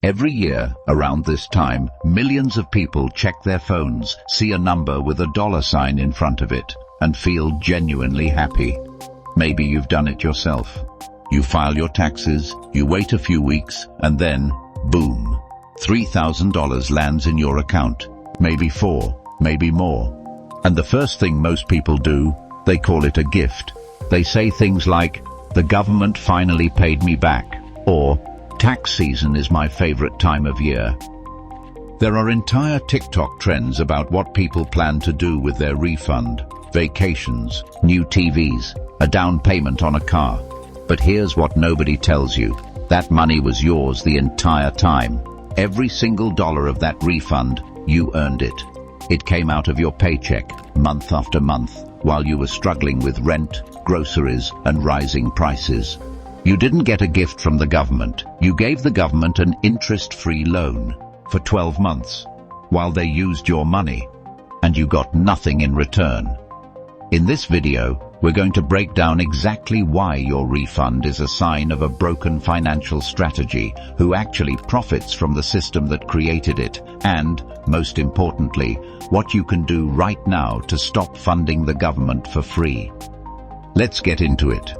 Every year, around this time, millions of people check their phones, see a number with a $sign in front of it, and feel genuinely happy. Maybe you've done it yourself. You file your taxes, you wait a few weeks, and then, boom, $3,000 lands in your account. Maybe 4, maybe more. And the first thing most people do, they call it a gift. They say things like, "The government finally paid me back," or "Tax season is my favorite time of year." There are entire TikTok trends about what people plan to do with their refund: vacations, new TVs, a down payment on a car. But here's what nobody tells you. That money was yours the entire time. Every single dollar of that refund, you earned it. It came out of your paycheck, month after month, while you were struggling with rent, groceries, and rising prices. You didn't get a gift from the government. You gave the government an interest-free loan for 12 months, while they used your money, and you got nothing in return. In this video, we're going to break down exactly why your refund is a sign of a broken financial strategy, who actually profits from the system that created it, and, most importantly, what you can do right now to stop funding the government for free. Let's get into it.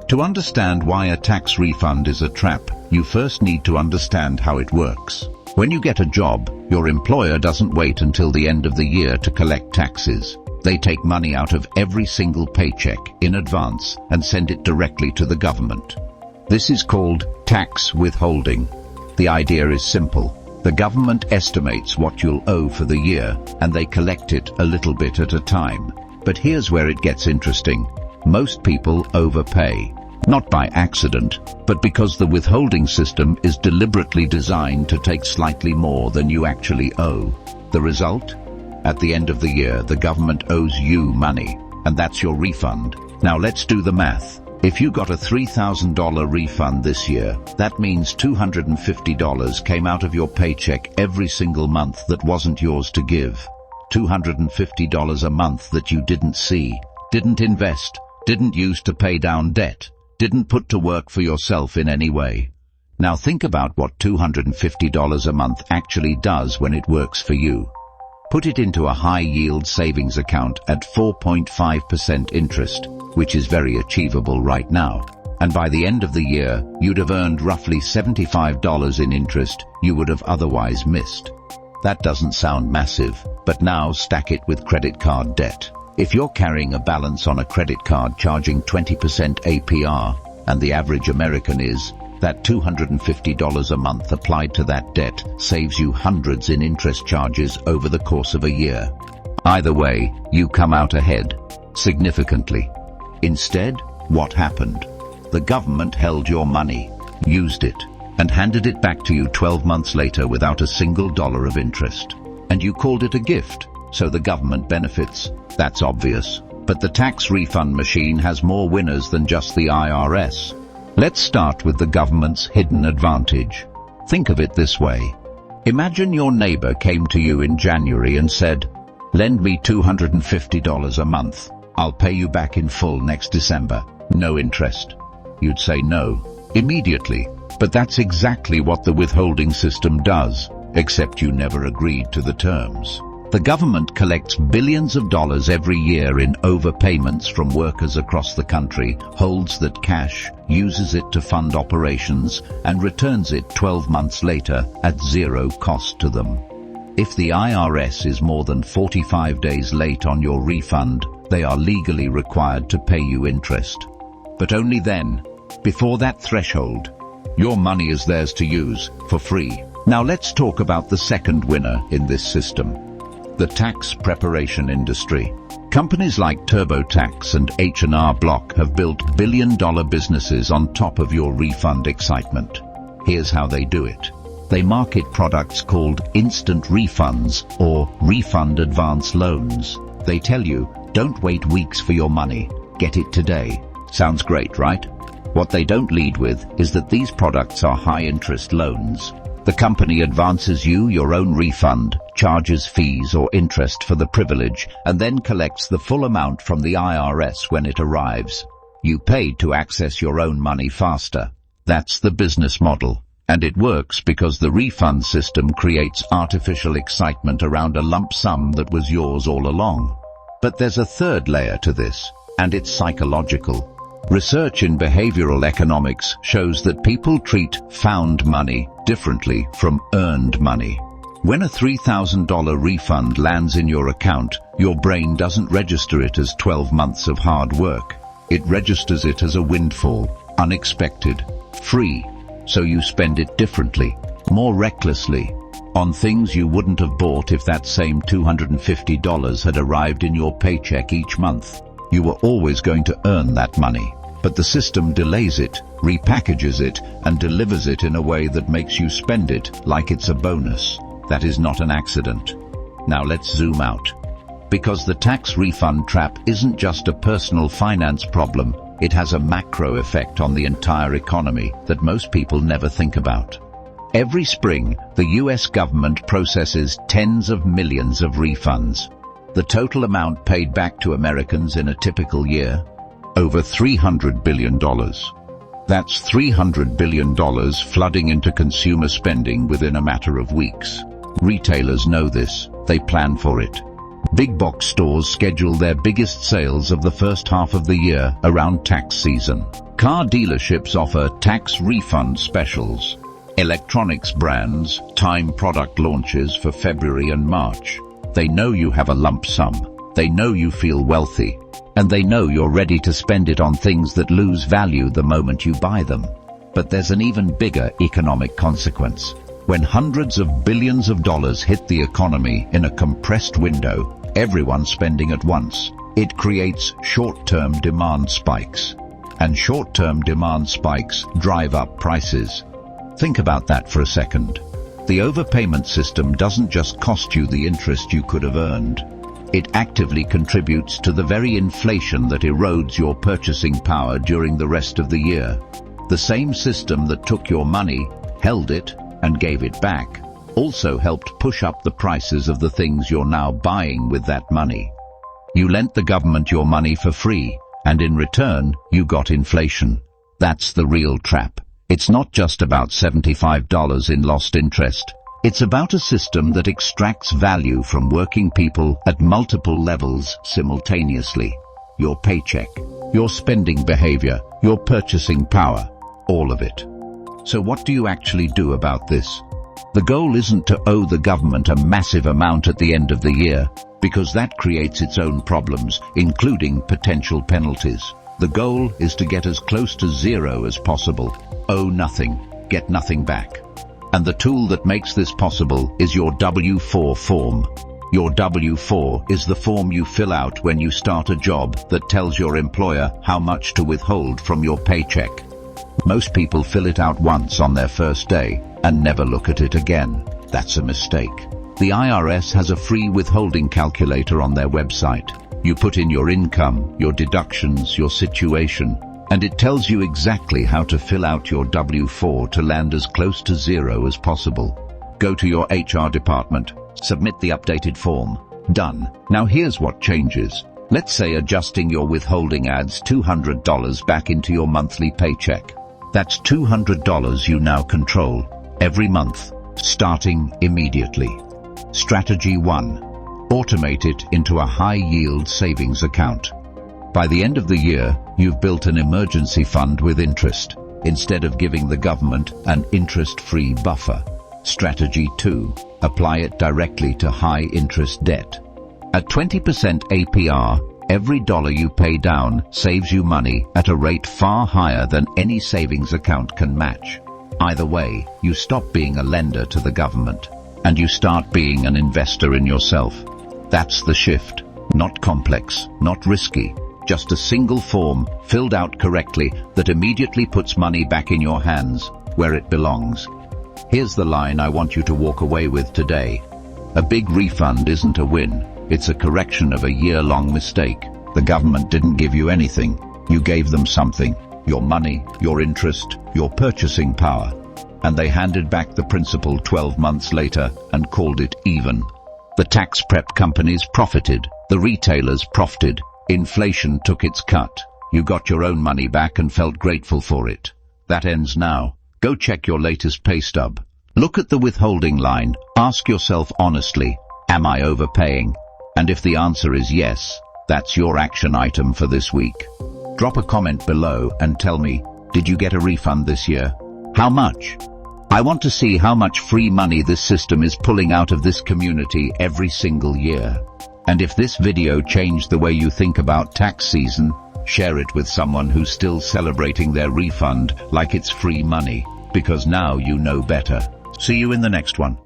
To understand why a tax refund is a trap, you first need to understand how it works. When you get a job, your employer doesn't wait until the end of the year to collect taxes. They take money out of every single paycheck in advance and send it directly to the government. This is called tax withholding. The idea is simple. The government estimates what you'll owe for the year, and they collect it a little bit at a time. But here's where it gets interesting. Most people overpay. Not by accident, but because the withholding system is deliberately designed to take slightly more than you actually owe. The result? At the end of the year, the government owes you money, and that's your refund. Now let's do the math. If you got a $3,000 refund this year, that means $250 came out of your paycheck every single month that wasn't yours to give. $250 a month that you didn't see, didn't invest, didn't use to pay down debt, didn't put to work for yourself in any way. Now think about what $250 a month actually does when it works for you. Put it into a high-yield savings account at 4.5% interest, which is very achievable right now. And by the end of the year, you'd have earned roughly $75 in interest you would have otherwise missed. That doesn't sound massive, but now stack it with credit card debt. If you're carrying a balance on a credit card charging 20% APR, and the average American is, that $250 a month applied to that debt saves you hundreds in interest charges over the course of a year. Either way, you come out ahead, significantly. Instead, what happened? The government held your money, used it, and handed it back to you 12 months later without a single dollar of interest. And you called it a gift, so the government benefits. That's obvious. But the tax refund machine has more winners than just the IRS. Let's start with the government's hidden advantage. Think of it this way. Imagine your neighbor came to you in January and said, "Lend me $250 a month. I'll pay you back in full next December. No interest." You'd say no, immediately. But that's exactly what the withholding system does, except you never agreed to the terms. The government collects billions of dollars every year in overpayments from workers across the country, holds that cash, uses it to fund operations, and returns it 12 months later at zero cost to them. If the IRS is more than 45 days late on your refund, they are legally required to pay you interest. But only then, before that threshold, your money is theirs to use, for free. Now let's talk about the second winner in this system. The tax preparation industry. Companies like TurboTax and H&R Block have built billion-dollar businesses on top of your refund excitement. Here's how they do it. They market products called instant refunds or refund advance loans. They tell you, don't wait weeks for your money, get it today. Sounds great, right? What they don't lead with is that these products are high-interest loans. The company advances you your own refund, charges fees or interest for the privilege, and then collects the full amount from the IRS when it arrives. You paid to access your own money faster. That's the business model. And it works because the refund system creates artificial excitement around a lump sum that was yours all along. But there's a third layer to this, and it's psychological. Research in behavioral economics shows that people treat found money differently from earned money. When a $3,000 refund lands in your account, your brain doesn't register it as 12 months of hard work. It registers it as a windfall, unexpected, free. So you spend it differently, more recklessly, on things you wouldn't have bought if that same $250 had arrived in your paycheck each month. You were always going to earn that money, but the system delays it, repackages it, and delivers it in a way that makes you spend it like it's a bonus. That is not an accident. Now let's zoom out. Because the tax refund trap isn't just a personal finance problem, it has a macro effect on the entire economy that most people never think about. Every spring, the US government processes tens of millions of refunds. The total amount paid back to Americans in a typical year? Over $300 billion. That's $300 billion flooding into consumer spending within a matter of weeks. Retailers know this. They plan for it. Big box stores schedule their biggest sales of the first half of the year around tax season. Car dealerships offer tax refund specials. Electronics brands time product launches for February and March. They know you have a lump sum. They know you feel wealthy. And they know you're ready to spend it on things that lose value the moment you buy them. But there's an even bigger economic consequence. When hundreds of billions of dollars hit the economy in a compressed window, everyone's spending at once. It creates short-term demand spikes. And short-term demand spikes drive up prices. Think about that for a second. The overpayment system doesn't just cost you the interest you could have earned. It actively contributes to the very inflation that erodes your purchasing power during the rest of the year. The same system that took your money, held it, and gave it back, also helped push up the prices of the things you're now buying with that money. You lent the government your money for free, and in return, you got inflation. That's the real trap. It's not just about $75 in lost interest. It's about a system that extracts value from working people at multiple levels simultaneously. Your paycheck, your spending behavior, your purchasing power, all of it. So what do you actually do about this? The goal isn't to owe the government a massive amount at the end of the year, because that creates its own problems, including potential penalties. The goal is to get as close to zero as possible. Owe nothing, get nothing back. And the tool that makes this possible is your W-4 form. Your W-4 is the form you fill out when you start a job that tells your employer how much to withhold from your paycheck. Most people fill it out once on their first day and never look at it again. That's a mistake. The IRS has a free withholding calculator on their website. You put in your income, your deductions, your situation, and it tells you exactly how to fill out your W-4 to land as close to zero as possible. Go to your HR department, submit the updated form. Done. Now here's what changes. Let's say adjusting your withholding adds $200 back into your monthly paycheck. That's $200 you now control, every month, starting immediately. Strategy 1. Automate it into a high-yield savings account. By the end of the year, you've built an emergency fund with interest, instead of giving the government an interest-free buffer. Strategy 2. Apply it directly to high-interest debt. At 20% APR, every dollar you pay down saves you money at a rate far higher than any savings account can match. Either way, you stop being a lender to the government, and you start being an investor in yourself. That's the shift. Not complex, not risky, just a single form filled out correctly that immediately puts money back in your hands, where it belongs. Here's the line I want you to walk away with today. A big refund isn't a win. It's a correction of a year-long mistake. The government didn't give you anything. You gave them something. Your money, your interest, your purchasing power. And they handed back the principal 12 months later and called it even. The tax prep companies profited. The retailers profited. Inflation took its cut. You got your own money back and felt grateful for it. That ends now. Go check your latest pay stub. Look at the withholding line. Ask yourself honestly, am I overpaying? And if the answer is yes, that's your action item for this week. Drop a comment below and tell me, did you get a refund this year? How much? I want to see how much free money this system is pulling out of this community every single year. And if this video changed the way you think about tax season, share it with someone who's still celebrating their refund like it's free money, because now you know better. See you in the next one.